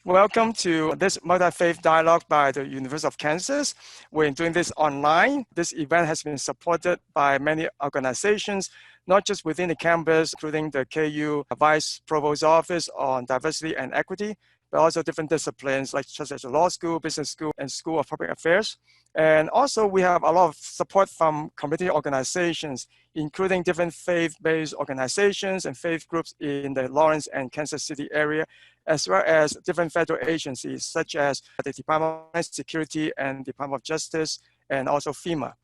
Welcome to this multi-faith dialogue by the University of Kansas. We're doing this online. This event has been supported by many organizations, not just within the campus, including the KU Vice Provost Office on Diversity and Equity, but also different disciplines like such as the law school, business school, and School of Public Affairs. And also we have a lot of support from community organizations, including different faith-based organizations and faith groups in the Lawrence and Kansas City area, as well as different federal agencies such as the Department of Homeland Security and Department of Justice, and also FEMA.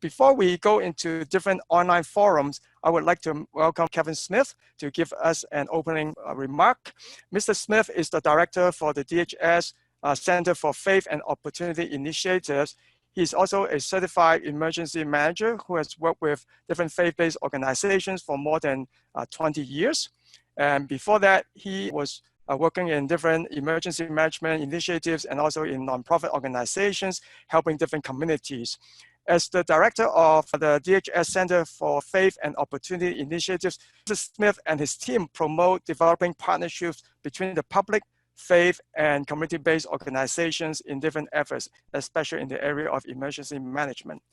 Before we go into different online forums, I would like to welcome Kevin Smith to give us an opening remark. Mr. Smith is the director for the DHS Center for Faith and Opportunity Initiatives. He's also a certified emergency manager who has worked with different faith-based organizations for more than 20 years. And before that, he was working in different emergency management initiatives and also in nonprofit organizations, helping different communities. As the director of the DHS Center for Faith and Opportunity Initiatives, Mr. Smith and his team promote developing partnerships between the public, faith, and community-based organizations in different efforts, especially in the area of emergency management.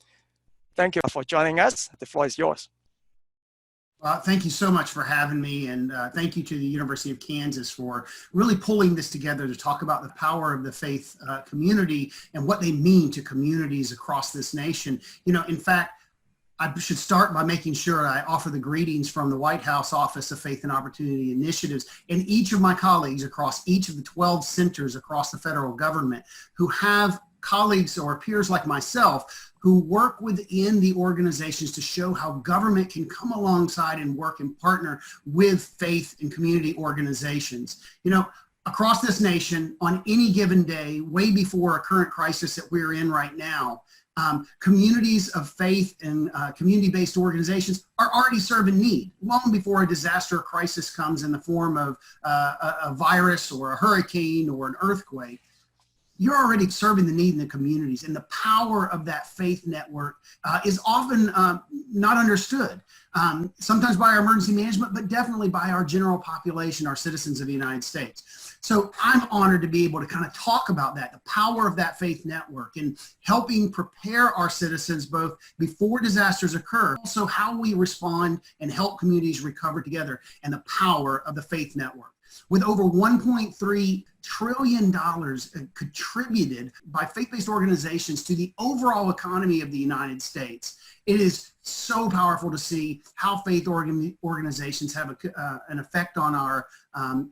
Thank you for joining us. The floor is yours. Thank you so much for having me, and thank you to the University of Kansas for really pulling this together to talk about the power of the faith community and what they mean to communities across this nation. You know, in fact, I should start by making sure I offer the greetings from the White House Office of Faith and Opportunity Initiatives and each of my colleagues across each of the 12 centers across the federal government who have colleagues or peers like myself who work within the organizations to show how government can come alongside and work and partner with faith and community organizations. You know, across this nation on any given day, way before a current crisis that we're in right now, communities of faith and community-based organizations are already serving need long before a disaster or crisis comes in the form of a virus or a hurricane or an earthquake. You're already serving the need in the communities, and the power of that faith network is often not understood, sometimes by our emergency management, but definitely by our general population, our citizens of the United States. So I'm honored to be able to kind of talk about that, the power of that faith network and helping prepare our citizens both before disasters occur, also how we respond and help communities recover together, and the power of the faith network. With over $1.3 trillion contributed by faith-based organizations to the overall economy of the United States, it is so powerful to see how faith organizations have an effect on our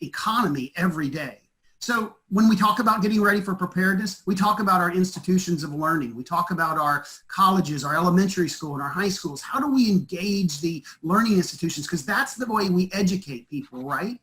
economy every day. So when we talk about getting ready for preparedness, we talk about our institutions of learning. We talk about our colleges, our elementary school, and our high schools. How do we engage the learning institutions? Because that's the way we educate people, right?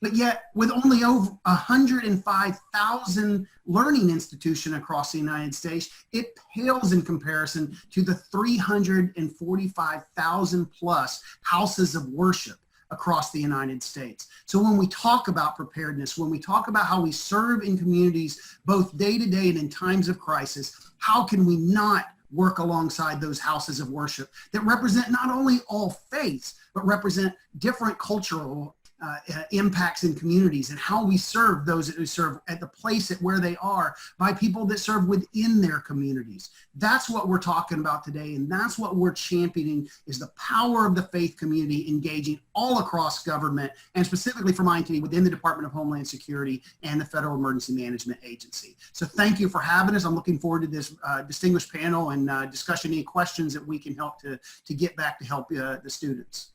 But yet, with only over 105,000 learning institutions across the United States, it pales in comparison to the 345,000 plus houses of worship across the United States. So when we talk about preparedness, when we talk about how we serve in communities, both day to day and in times of crisis, how can we not work alongside those houses of worship that represent not only all faiths, but represent different cultural impacts in communities, and how we serve those that we serve at the place at where they are by people that serve within their communities. That's what we're talking about today, and that's what we're championing, is the power of the faith community engaging all across government, and specifically for my entity within the Department of Homeland Security and the Federal Emergency Management Agency. So thank you for having us. I'm looking forward to this distinguished panel and discussion, any questions that we can help to get back to help the students.